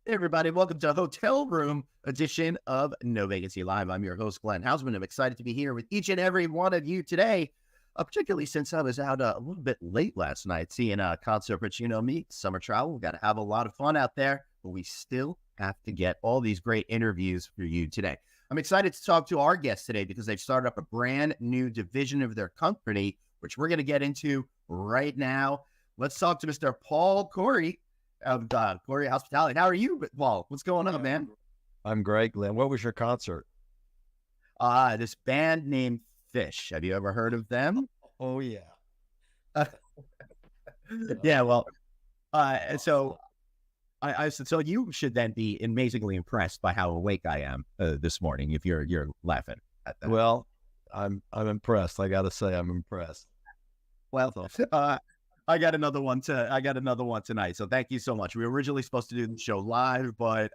Hey everybody, welcome to Hotel Room edition of No Vacancy Live. I'm your host, Glenn Hausman. I'm excited to be here with each and every one of you today, particularly since I was out a little bit late last night seeing a concert. But you know me, summer travel, we've got to have a lot of fun out there, but we still have to get all these great interviews for you today. I'm excited to talk to our guests today because they've started up a brand new division of their company, which we're going to get into right now. Let's talk to Mr. Paul Coury of Coury Hospitality. How are you, Paul? What's going on, man? I'm great, Glenn. What was your concert? This band named Fish. Have you ever heard of them? Oh, yeah. Yeah, well, so so you should then be amazingly impressed by how awake I am this morning. If you're laughing at that. Well, I'm impressed. I got to say, I'm impressed. Well, I got another one tonight. So thank you so much. We were originally supposed to do the show live, but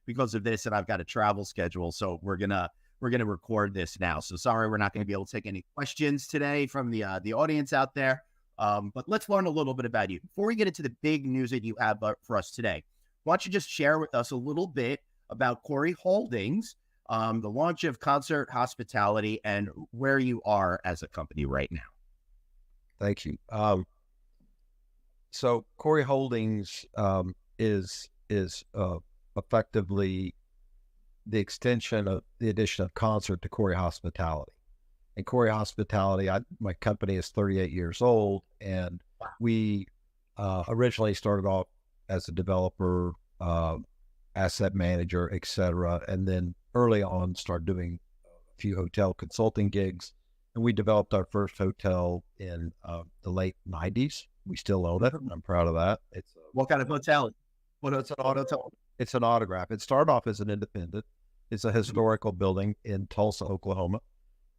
because of this, and I've got a travel schedule, so we're gonna record this now. So sorry, we're not going to be able to take any questions today from the audience out there. But let's learn a little bit about you before we get into the big news that you have for us today. Why don't you just share with us a little bit about Coury Holdings, the launch of Concert Hospitality, and where you are as a company right now? Thank you. So Coury Holdings is effectively the extension of the addition of Concert to Coury Hospitality. And Coury Hospitality, my company is 38 years old, and we originally started off as a developer, asset manager, etc., and then early on started doing a few hotel consulting gigs. And we developed our first hotel in the late 90s. We still own it. I'm proud of that. What kind of hotel? It's an hotel. It's an Autograph. It started off as an independent. It's a historical building in Tulsa, Oklahoma,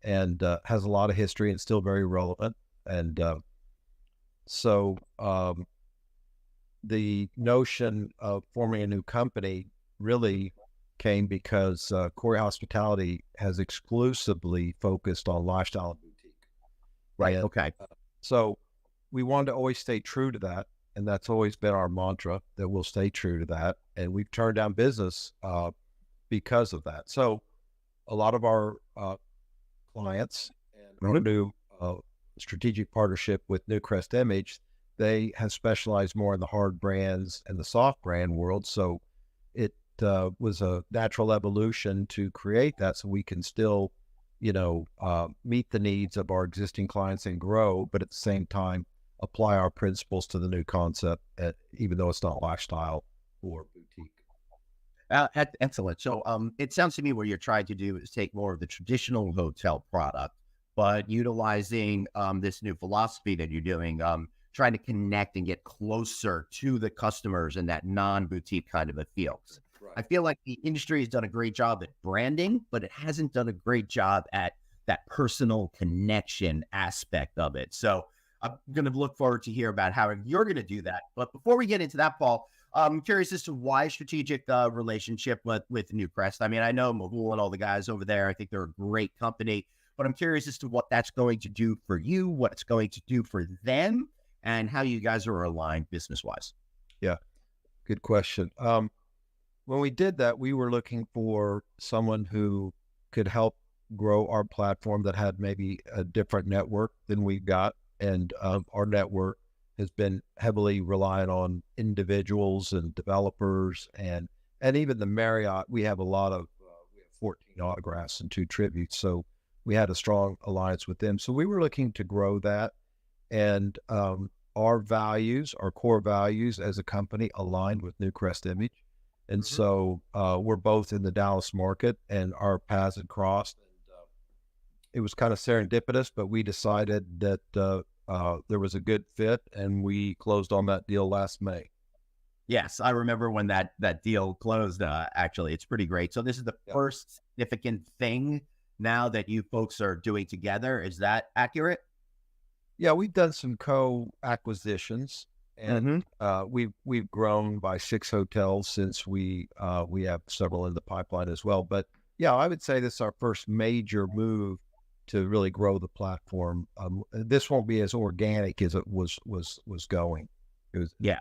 and has a lot of history and still very relevant. And so the notion of forming a new company really came because Coury Hospitality has exclusively focused on lifestyle and boutique. Right. And, okay. So we wanted to always stay true to that. And that's always been our mantra, that we'll stay true to that. And we've turned down business because of that. So a lot of our clients and our new strategic partnership with Newcrest Image, they have specialized more in the hard brands and the soft brand world. So it was a natural evolution to create that so we can still, meet the needs of our existing clients and grow, but at the same time, apply our principles to the new concept, even though it's not lifestyle or boutique. Excellent. So it sounds to me what you're trying to do is take more of the traditional hotel product, but utilizing this new philosophy that you're doing, trying to connect and get closer to the customers in that non-boutique kind of a feel. Right. I feel like the industry has done a great job at branding, but it hasn't done a great job at that personal connection aspect of it. So I'm going to look forward to hear about how you're going to do that. But before we get into that, Paul, I'm curious as to why strategic relationship with Newcrest. I mean, I know Mahul and all the guys over there. I think they're a great company, but I'm curious as to what that's going to do for you, what it's going to do for them, and how you guys are aligned business-wise. Yeah, good question. When we did that, we were looking for someone who could help grow our platform that had maybe a different network than we've got. And our network has been heavily reliant on individuals and developers and even the Marriott. We have we have 14 autographs and 2 tributes. So we had a strong alliance with them. So we were looking to grow that. And our values, our core values as a company aligned with Newcrest Image. And so we're both in the Dallas market and our paths had crossed. And it was kind of serendipitous, but we decided that there was a good fit and we closed on that deal last May. Yes, I remember when that deal closed, actually. It's pretty great. So this is the first significant thing now that you folks are doing together. Is that accurate? Yeah, we've done some co-acquisitions, and we've grown by 6 hotels since we have several in the pipeline as well. But yeah, I would say this is our first major move to really grow the platform. This won't be as organic as it was going. It was, yeah.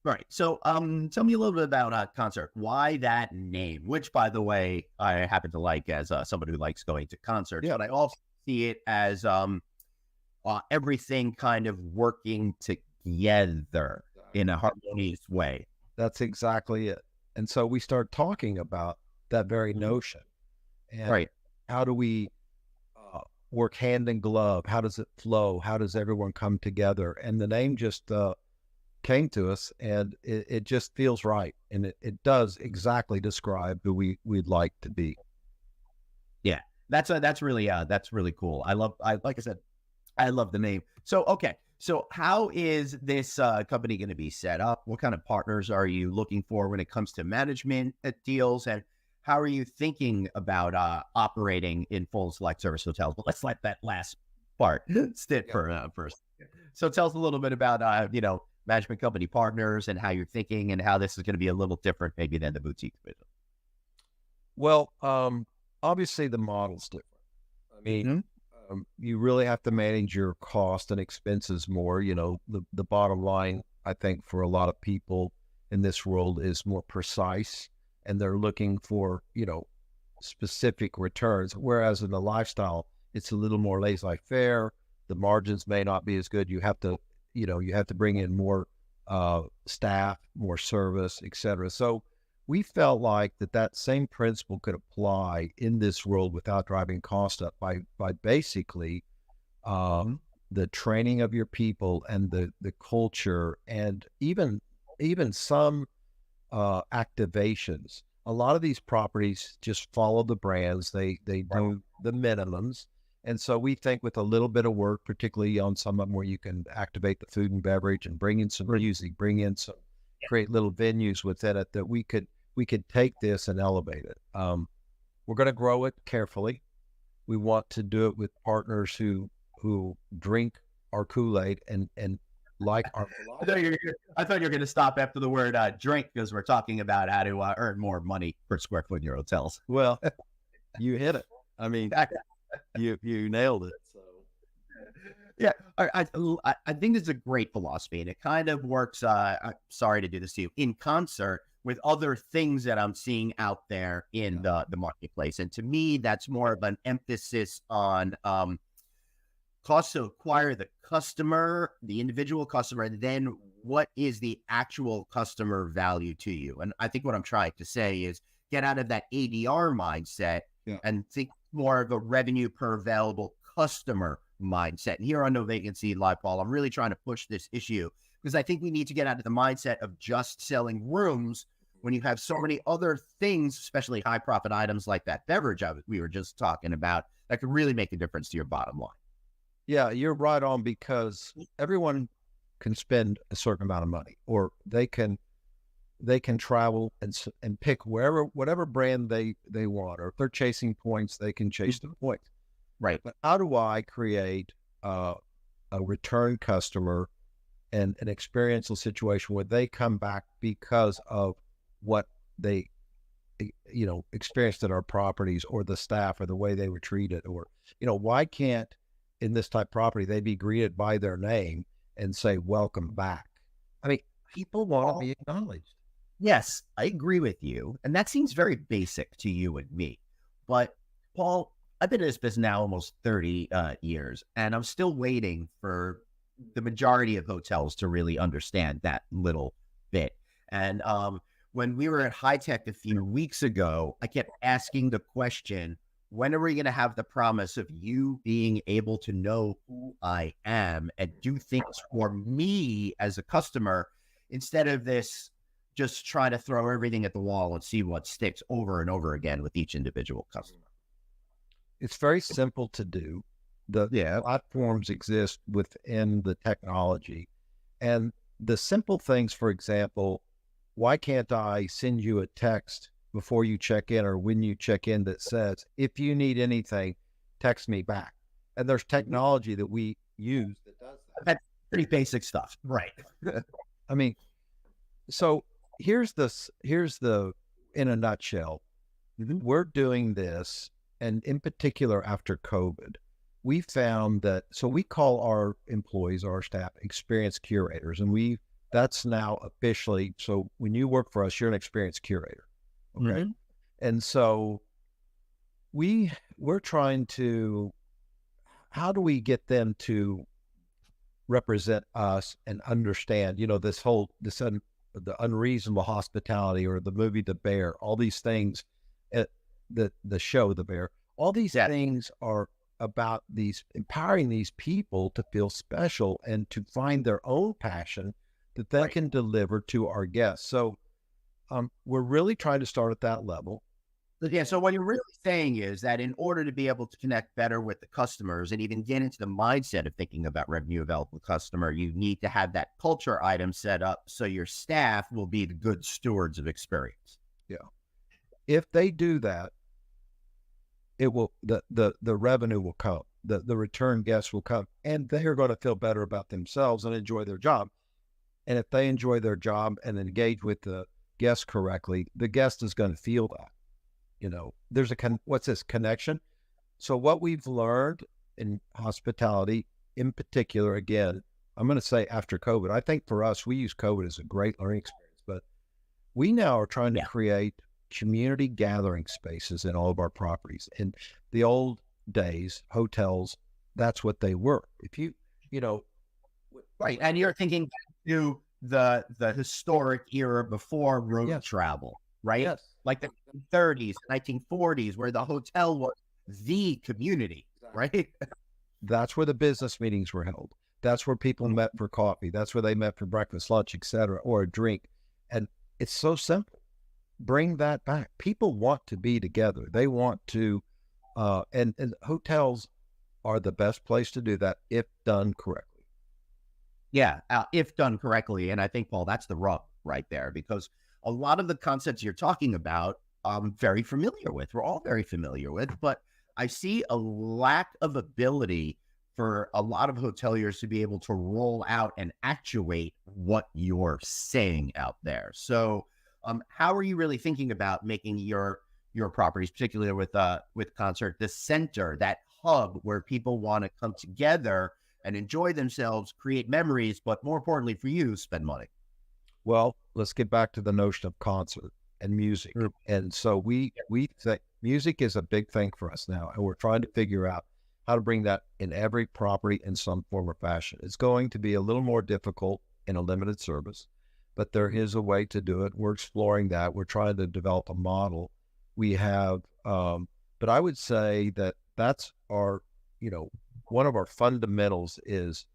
Right. So, tell me a little bit about concert. Why that name? Which, by the way, I happen to like as somebody who likes going to concerts, Yeah, but I also see it as everything kind of working together in a harmonious way. that's exactly it. And so we start talking about that very Mhm. notion and Right. how do we work hand in glove? How does it flow? How does everyone come together? And the name just came to us, and it just feels right, and it does exactly describe who we'd like to be. Yeah. That's really cool. I like I said, I love the name. So, okay. So, how is this company going to be set up? What kind of partners are you looking for when it comes to management deals? And how are you thinking about operating in full select service hotels? But let's let that last part sit Yeah. for first. So, tell us a little bit about, management company partners and how you're thinking and how this is going to be a little different maybe than the boutique business. Well, obviously the model's different. I mean, Mhm. you really have to manage your cost and expenses more. You know, the bottom line, I think, for a lot of people in this world is more precise, and they're looking for, specific returns. Whereas in the lifestyle, it's a little more laissez-faire. The margins may not be as good. You have to bring in more staff, more service, et cetera. So we felt like that same principle could apply in this world without driving cost up by basically uh, Mhm. the training of your people and the culture and even some activations. A lot of these properties just follow the brands. They Right. do the minimums. And so we think with a little bit of work, particularly on some of them where you can activate the food and beverage and bring in some music, create little venues within it, that we could take this and elevate it. We're going to grow it carefully. We want to do it with partners who drink our Kool-Aid and like our philosophy. I thought you were going to stop after the word drink because we're talking about how to earn more money per square foot in your hotels. Well, you hit it. I mean, you nailed it. So Yeah, I think it's a great philosophy, and it kind of works. I'm sorry to do this to you in concert with other things that I'm seeing out there in yeah, the marketplace, and to me, that's more of an emphasis on cost to acquire the customer, the individual customer, and then what is the actual customer value to you? And I think what I'm trying to say is get out of that ADR mindset yeah. and think more of a revenue per available customer mindset. And here on No Vacancy Live, Paul, I'm really trying to push this issue because I think we need to get out of the mindset of just selling rooms when you have so many other things, especially high profit items like that beverage we were just talking about, that could really make a difference to your bottom line. Yeah, you're right on, because everyone can spend a certain amount of money, or they can travel and pick whatever brand they want, or if they're chasing points, they can chase the points. Right. But how do I create a return customer and an experiential situation where they come back because of what they experienced at our properties, or the staff, or the way they were treated, or why can't, in this type of property, they be greeted by their name and say welcome back? I mean, people want to be acknowledged. Yes, I agree with you. And that seems very basic to you and me. But Paul, I've been in this business now almost 30 years, and I'm still waiting for the majority of hotels to really understand that little bit. And when we were at High Tech a few weeks ago, I kept asking the question, when are we going to have the promise of you being able to know who I am and do things for me as a customer instead of this just trying to throw everything at the wall and see what sticks over and over again with each individual customer? It's very simple to do. The Yeah. platforms exist within the technology, and the simple things, for example, why can't I send you a text before you check in or when you check in that says, if you need anything, text me back? And there's technology that we use that does that. That's pretty basic stuff. Right. I mean, so here's the in a nutshell. Mhm. We're doing this, and in particular after COVID, we found that, so we call our employees, our staff, experienced curators, and we That's now officially. So when you work for us, you're an experienced curator. Okay. And so we're trying to, how do we get them to represent us and understand, the unreasonable hospitality, or the movie The Bear, all these things, the show The Bear, all these things are about empowering these people to feel special and to find their own passion that they can deliver to our guests. So we're really trying to start at that level. Yeah. So what you're really saying is that in order to be able to connect better with the customers and even get into the mindset of thinking about revenue available customer, you need to have that culture item set up so your staff will be the good stewards of experience. Yeah. If they do that, it will, the revenue will come, the return guests will come, and they're going to feel better about themselves and enjoy their job. And if they enjoy their job and engage with the guest correctly, the guest is going to feel that. There's what's this connection? So what we've learned in hospitality in particular, again, I'm going to say after COVID, I think for us, we use COVID as a great learning experience, but we now are trying to create community gathering spaces in all of our properties. In the old days, hotels, that's what they were. If right. And you're thinking back to the historic era before road travel, right? Yes. Like the 30s, 1940s, where the hotel was the community, right? That's where the business meetings were held. That's where people met for coffee. That's where they met for breakfast, lunch, etc., or a drink. And it's so simple. Bring that back. People want to be together. They want to, and hotels are the best place to do that if done correctly. Yeah, if done correctly. And I think, Paul, that's the rub right there, because a lot of the concepts you're talking about, I'm very familiar with. We're all very familiar with, but I see a lack of ability for a lot of hoteliers to be able to roll out and actuate what you're saying out there. So how are you really thinking about making your properties, particularly with Concert, the center, that hub where people want to come together and enjoy themselves, create memories, but more importantly for you, spend money? Well, let's get back to the notion of concert and music. And so we think music is a big thing for us now, and we're trying to figure out how to bring that in every property in some form or fashion. It's going to be a little more difficult in a limited service, but there is a way to do it. We're exploring that. We're trying to develop a model. We have, but I would say that that's our, one of our fundamentals is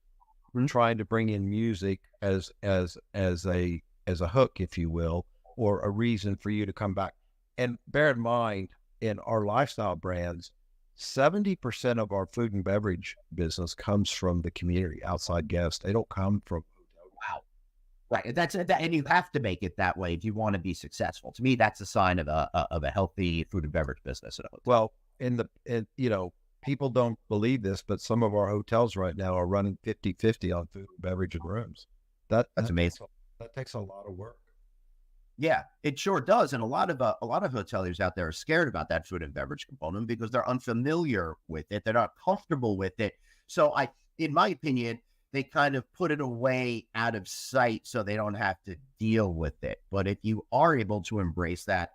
trying to bring in music as a hook, if you will, or a reason for you to come back. And bear in mind, in our lifestyle brands, 70% of our food and beverage business comes from the community, outside guests. They don't come from. Wow. Right. And you have to make it that way if you want to be successful. To me, that's a sign of a healthy food and beverage business. Well, people don't believe this, but some of our hotels right now are running 50-50 on food and beverage and rooms. That's amazing. That takes a lot of work. Yeah, it sure does. And a lot of hoteliers out there are scared about that food and beverage component because they're unfamiliar with it. They're not comfortable with it. So in my opinion, they kind of put it away out of sight so they don't have to deal with it. But if you are able to embrace that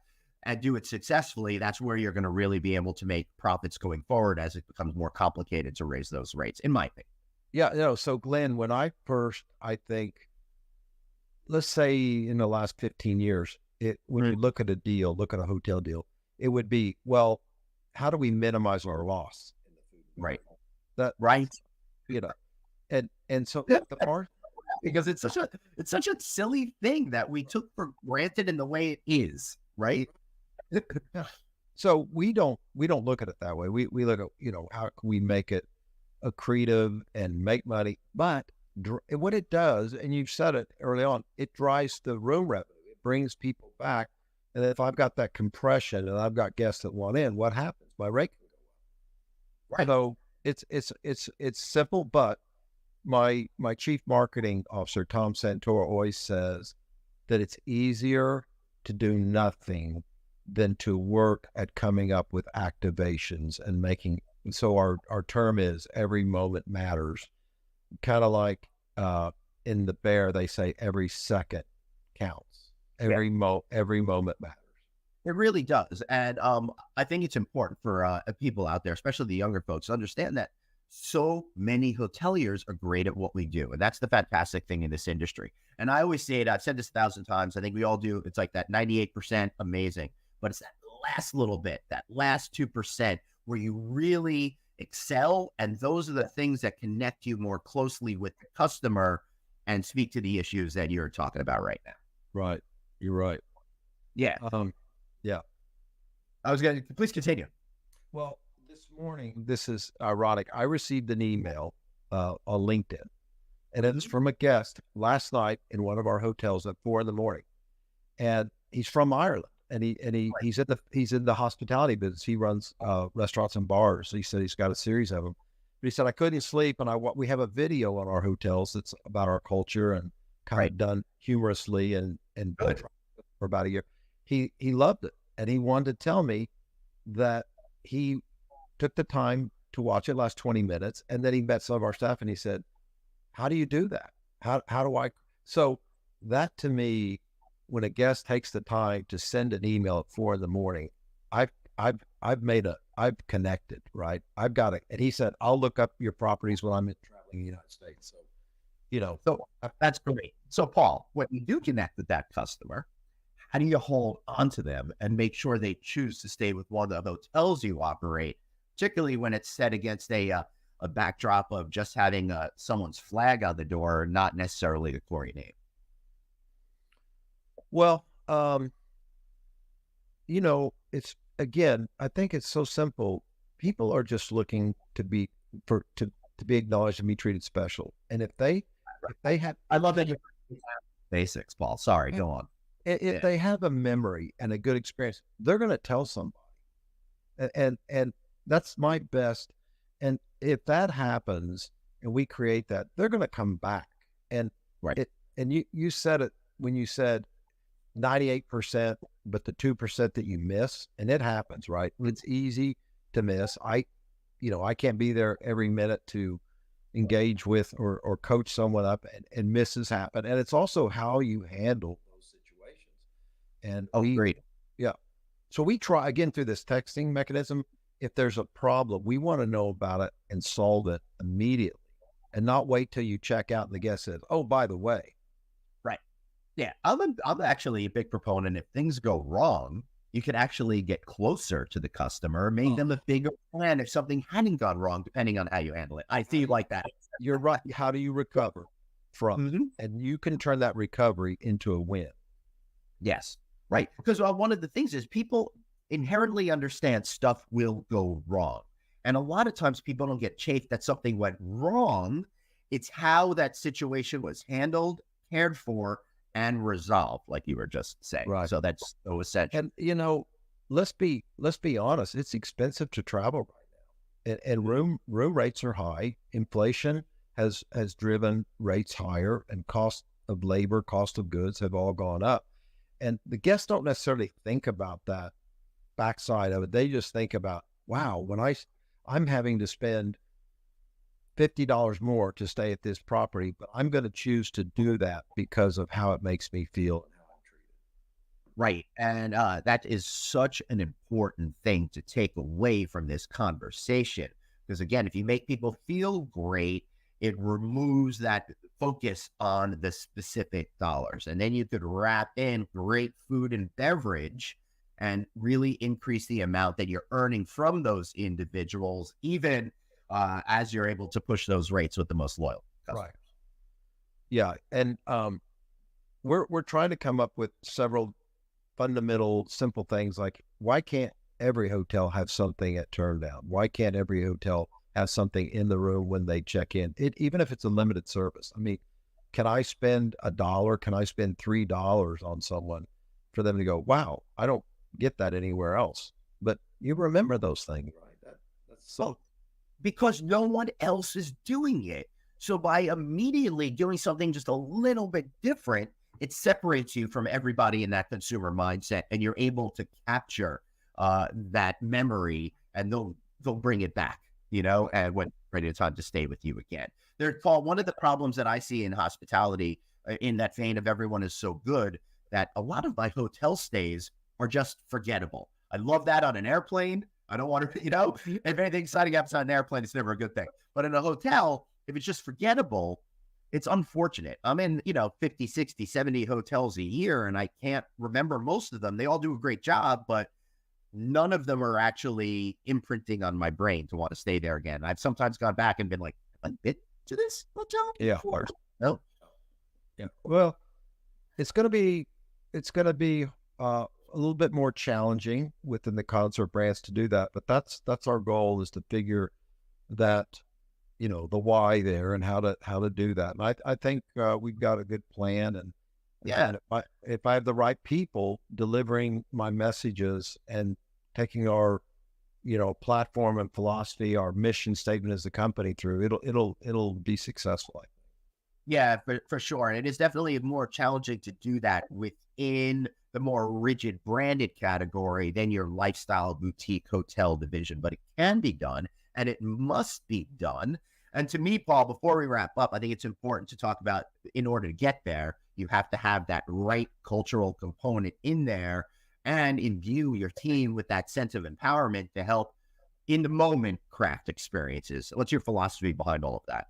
and do it successfully, that's where you're going to really be able to make profits going forward as it becomes more complicated to raise those rates, in my opinion. Yeah, so Glenn, when I think, let's say in the last 15 years, when you look at a hotel deal, it would be, well, how do we minimize our loss? Right. Right. And so the part, because it's such a silly thing that we took for granted in the way it is, right? So we don't look at it that way. We look at, how can we make it accretive and make money, but what it does, and you've said it early on, it drives the room revenue. It brings people back. And if I've got that compression and I've got guests that want in, what happens? My rate can go up. Right. So it's simple, but my chief marketing officer, Tom Santoro, always says that it's easier to do nothing than to work at coming up with activations and making. So our term is every moment matters. Kind of like in the bear, they say every second counts. Every moment matters. It really does. And I think it's important for people out there, especially the younger folks, to understand that so many hoteliers are great at what we do. And that's the fantastic thing in this industry. And I always say it, I've said this 1,000 times. I think we all do. It's like that 98% amazing, but it's that last little bit, that last 2% where you really excel. And those are the things that connect you more closely with the customer and speak to the issues that you're talking about right now. Right. You're right. Yeah. Yeah. I was going to, please continue. Well, this morning, this is ironic. I received an email on LinkedIn, and it's from a guest last night in one of our hotels at 4 a.m. And he's from Ireland, and he's in the hospitality business. He runs restaurants and bars. He said he's got a series of them. But he said, I couldn't sleep, and we have a video on our hotels that's about our culture and kind of done humorously and for about a year. He loved it, and he wanted to tell me that he took the time to watch it last 20 minutes, and then he met some of our staff, and he said, how do you do that? How do I? So that, to me, when a guest takes the time to send an email at 4 a.m, I've connected, right? I've got it. And he said, I'll look up your properties when I'm traveling in the United States. So, So that's great. So Paul, when you do connect with that customer, how do you hold on to them and make sure they choose to stay with one of the hotels you operate, particularly when it's set against a backdrop of just having someone's flag on the door, not necessarily the Coury name? Well, it's, again, I think it's so simple. People are just looking to be acknowledged and be treated special. And if they have, I love that you basics, Paul. Sorry, go on. If they have a memory and a good experience, they're going to tell somebody, and that's my best. And if that happens and we create that, they're going to come back. And you said it when you said 98%, but the 2% that you miss, and it happens, right? It's easy to miss. I can't be there every minute to engage with or coach someone up, and misses happen. And it's also how you handle those situations. And great. Yeah. So we try, again, through this texting mechanism, if there's a problem, we want to know about it and solve it immediately, and not wait till you check out and the guest says, oh, by the way. Right. Yeah. I'm actually a big proponent. If things go wrong, you can actually get closer to the customer, make them a bigger plan if something hadn't gone wrong, depending on how you handle it. I feel like that. You're right. How do you recover from it? And you can turn that recovery into a win. Yes. Right. Because one of the things is people inherently understand stuff will go wrong. And a lot of times people don't get chafed that something went wrong. It's how that situation was handled, cared for, and resolved, like you were just saying. Right. So that's so essential. And let's be honest. It's expensive to travel right now, and room rates are high. Inflation has driven rates higher, and cost of labor, cost of goods have all gone up. And the guests don't necessarily think about that backside of it. They just think about, wow, when I'm having to spend $50 more to stay at this property, but I'm going to choose to do that because of how it makes me feel and how I'm treated. Right. And that is such an important thing to take away from this conversation. Because again, if you make people feel great, it removes that focus on the specific dollars. And then you could wrap in great food and beverage and really increase the amount that you're earning from those individuals, even as you're able to push those rates with the most loyal customers. Right. Yeah. And we're trying to come up with several fundamental, simple things like, why can't every hotel have something at turn down? Why can't every hotel have something in the room when they check in? Even if it's a limited service. I mean, can I spend $1? Can I spend $3 on someone for them to go, wow, I don't get that anywhere else? But you remember those things, right? That's so. Because no one else is doing it. So by immediately doing something just a little bit different, it separates you from everybody in that consumer mindset, and you're able to capture that memory, and they'll bring it back, and when ready it's time to stay with you again. Paul, one of the problems that I see in hospitality, in that vein of everyone is so good, that a lot of my hotel stays are just forgettable. I love that on an airplane. I don't want to, if anything exciting happens on an airplane, it's never a good thing. But in a hotel, if it's just forgettable, it's unfortunate. I'm in, 50, 60, 70 hotels a year, and I can't remember most of them. They all do a great job, but none of them are actually imprinting on my brain to want to stay there again. I've sometimes gone back and been like, have I been to this hotel before? No. Yeah. Well, it's going to be a little bit more challenging within the concert brands to do that, but that's our goal, is to figure that, the why there and how to do that. And I think we've got a good plan, and if I have the right people delivering my messages and taking our platform and philosophy, our mission statement as a company through, it'll be successful. Yeah, for sure. And it is definitely more challenging to do that within the more rigid branded category than your lifestyle boutique hotel division, but it can be done, and it must be done. And to me, Paul, before we wrap up, I think it's important to talk about, in order to get there, you have to have that right cultural component in there and imbue your team with that sense of empowerment to help in the moment craft experiences. What's your philosophy behind all of that?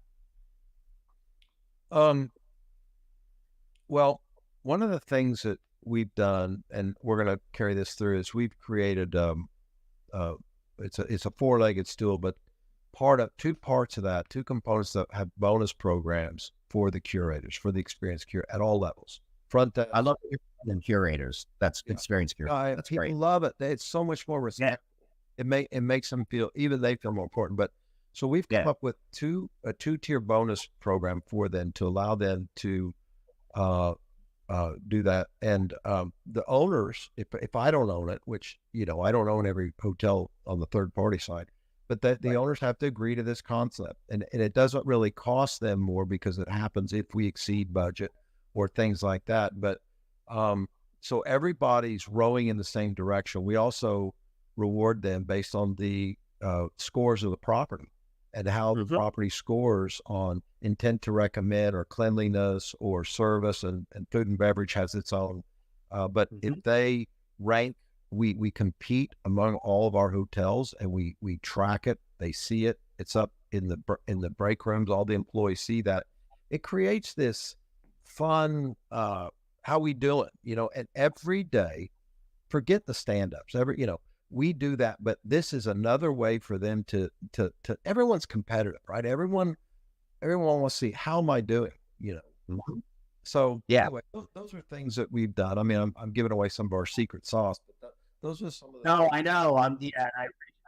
Well, one of the things that we've done, and we're going to carry this through, is we've created, it's a four-legged stool, but two components that have bonus programs for the curators, for the experienced curator at all levels. Front desk. I love curators. That's experienced curators. That's people great. Love it. It's so much more respect. Yeah. It makes them feel, even they feel more important. But so we've come up with a two-tier bonus program for them to allow them to do that. And the owners, if I don't own it, which I don't own every hotel on the third party side, but the owners have to agree to this concept, and it doesn't really cost them more, because it happens if we exceed budget or things like that. But so everybody's rowing in the same direction. We also reward them based on the scores of the property and how the property scores on intent to recommend or cleanliness or service, and food and beverage has its own. But if they rank, we compete among all of our hotels, and we track it. They see it. It's up in the break rooms. All the employees see that. It creates this fun, how we do it, and every day, forget the stand-ups. We do that, but this is another way for them to everyone's competitive, right? Everyone wants to see, how am I doing, So anyway, those are things that we've done. I mean, I'm giving away some of our secret sauce, but those are some of the. No, I know. I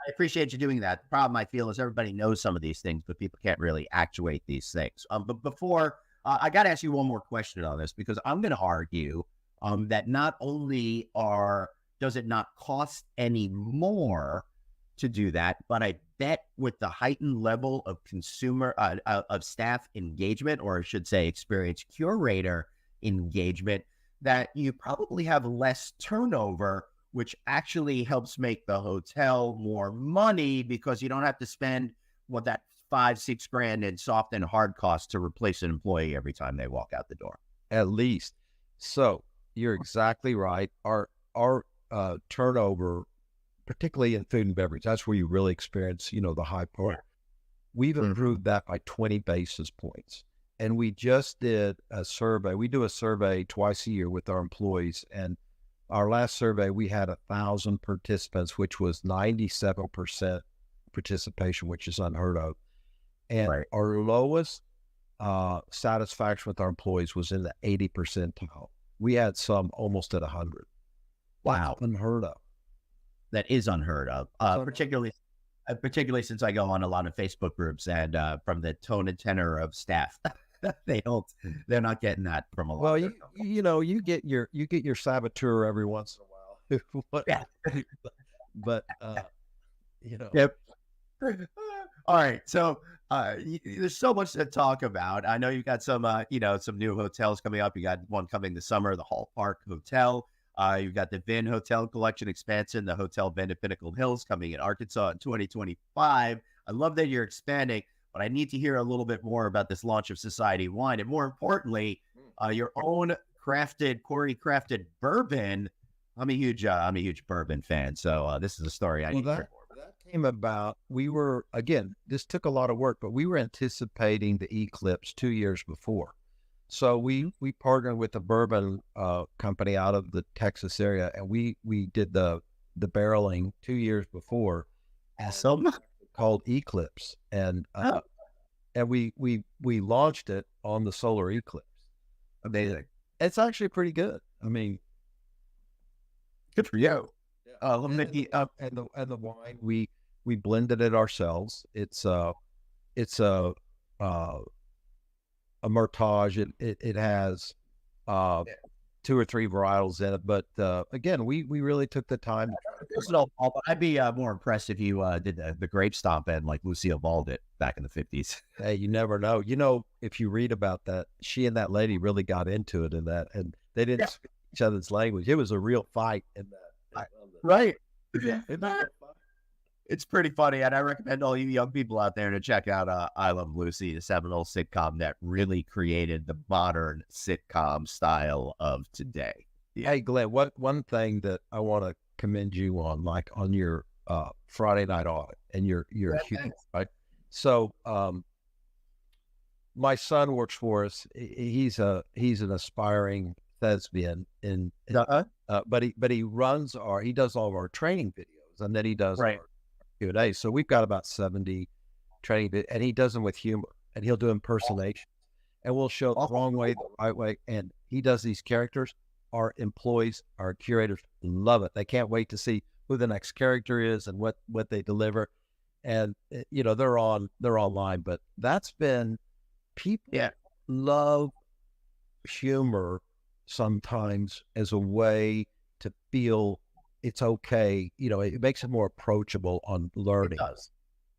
appreciate you doing that. The problem I feel is everybody knows some of these things, but people can't really actuate these things. But before, I got to ask you one more question on this, because I'm going to argue that not only does it not cost any more to do that, but I bet with the heightened level of consumer of staff engagement, or I should say experienced curator engagement, that you probably have less turnover, which actually helps make the hotel more money, because you don't have to spend that $5-6 in soft and hard costs to replace an employee every time they walk out the door. At least. So you're exactly right. Our turnover, particularly in food and beverage, that's where you really experience, the high part. We've improved that by 20 basis points. And we just did a survey. We do a survey twice a year with our employees. And our last survey, we had 1,000 participants, which was 97% participation, which is unheard of. And our lowest satisfaction with our employees was in the 80 percentile. We had some almost at 100. Wow. That's unheard of. That is unheard of, particularly since I go on a lot of Facebook groups, and from the tone and tenor of staff, they're not getting that from a lot. Well, you get your saboteur every once in a while. But Yep. All right. So there's so much to talk about. I know you've got some new hotels coming up. You got one coming this summer, the Hall Park Hotel. You've got the Vin Hotel Collection expansion, the Hotel Vin at Pinnacle Hills, coming in Arkansas in 2025. I love that you're expanding, but I need to hear a little bit more about this launch of Society Wine, and more importantly, your own Coury crafted bourbon. I'm a huge bourbon fan, so this is a story I need to hear more about. That came about. We were, again, this took a lot of work, but we were anticipating the eclipse 2 years before. So we partnered with a bourbon company out of the Texas area, and we did the barreling 2 years before. Awesome. Called Eclipse, and we launched it on the solar eclipse. Amazing. It's actually pretty good. I mean, good for you. And the wine, we blended it ourselves. It's a Mertage. It has 2 or 3 varietals in it, but again, we really took the time. I'd be more impressed if you did the grape stomp and like Lucille Ball did back in the 50s. Hey, you never know. If you read about that, she and that lady really got into it and they didn't speak each other's language. It was a real fight in that. Right. It's pretty funny, and I recommend all you young people out there to check out I Love Lucy, the seminal sitcom that really created the modern sitcom style of today. Yeah. Hey, Glenn, one thing that I want to commend you on, like on your Friday night audit, and you're huge, right? So my son works for us. He's an aspiring thespian, but he does all of our training videos, and then he does our Q&A. So we've got about 70 training videos, and he does them with humor, and he'll do impersonations, and we'll show the wrong way, the right way, and he does these characters. Our employees, our curators love it. They can't wait to see who the next character is and what they deliver. And they're online, but that's been, people love humor sometimes as a way to feel it's okay. It makes it more approachable on learning.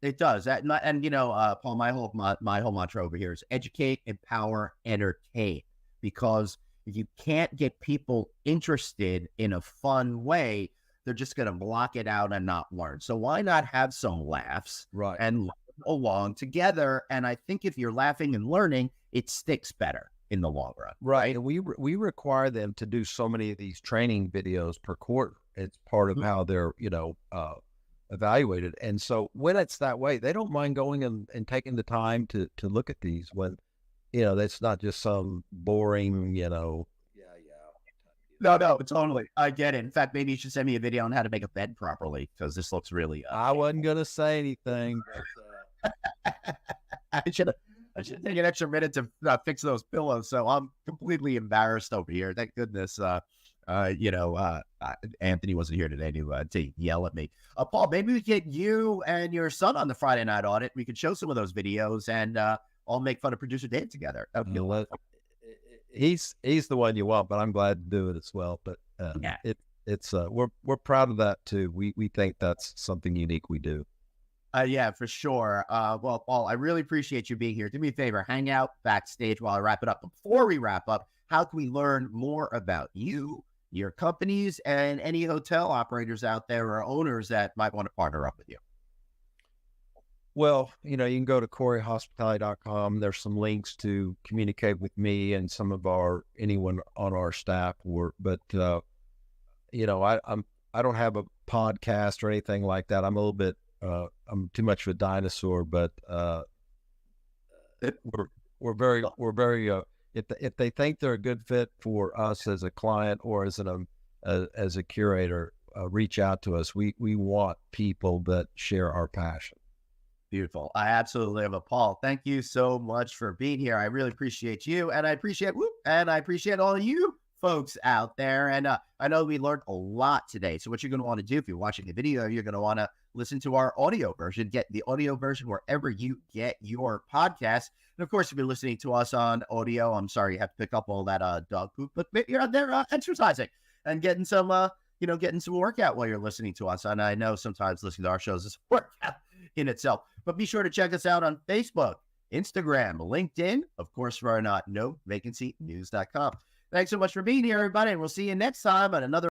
It does. Paul, my whole mantra over here is educate, empower, entertain. Because if you can't get people interested in a fun way, they're just going to block it out and not learn. So why not have some laughs and learn along together? And I think if you're laughing and learning, it sticks better in the long run. Right. And we require them to do so many of these training videos per quarter. It's part of how they're, evaluated. And so when it's that way, they don't mind going and taking the time to look at these when, that's not just some boring, No, totally. I get it. In fact, maybe you should send me a video on how to make a bed properly, because this looks really... I wasn't going to say anything. I should take an extra minute to fix those pillows. So I'm completely embarrassed over here. Thank goodness, Anthony wasn't here today to yell at me. Paul, maybe we get you and your son on the Friday night audit. We could show some of those videos and all make fun of producer Dave together. He's the one you want, but I'm glad to do it as well. But we're proud of that too. We think that's something unique we do. Yeah, for sure. Well, Paul, I really appreciate you being here. Do me a favor, hang out backstage while I wrap it up. Before we wrap up, how can we learn more about you, your companies, and any hotel operators out there or owners that might want to partner up with you? Well, you can go to couryhospitality.com. There's some links to communicate with me and some of anyone on our staff. But I don't have a podcast or anything like that. I'm a little bit, I'm too much of a dinosaur, but we're very, if they think they're a good fit for us as a client or as a curator, reach out to us. We want people that share our passion. Beautiful. I absolutely love it. Paul, thank you so much for being here. I really appreciate you, and I appreciate all of you folks out there. And I know we learned a lot today. So what you're going to want to do if you're watching the video, you're going to want to listen to our audio version, get the audio version wherever you get your podcast. And of course, if you're listening to us on audio, I'm sorry you have to pick up all that dog poop, but you're out there exercising and getting some workout while you're listening to us. And I know sometimes listening to our shows is a workout in itself, but be sure to check us out on Facebook, Instagram, LinkedIn, of course, for our NoVacancyNews.com. Thanks so much for being here, everybody, and we'll see you next time on another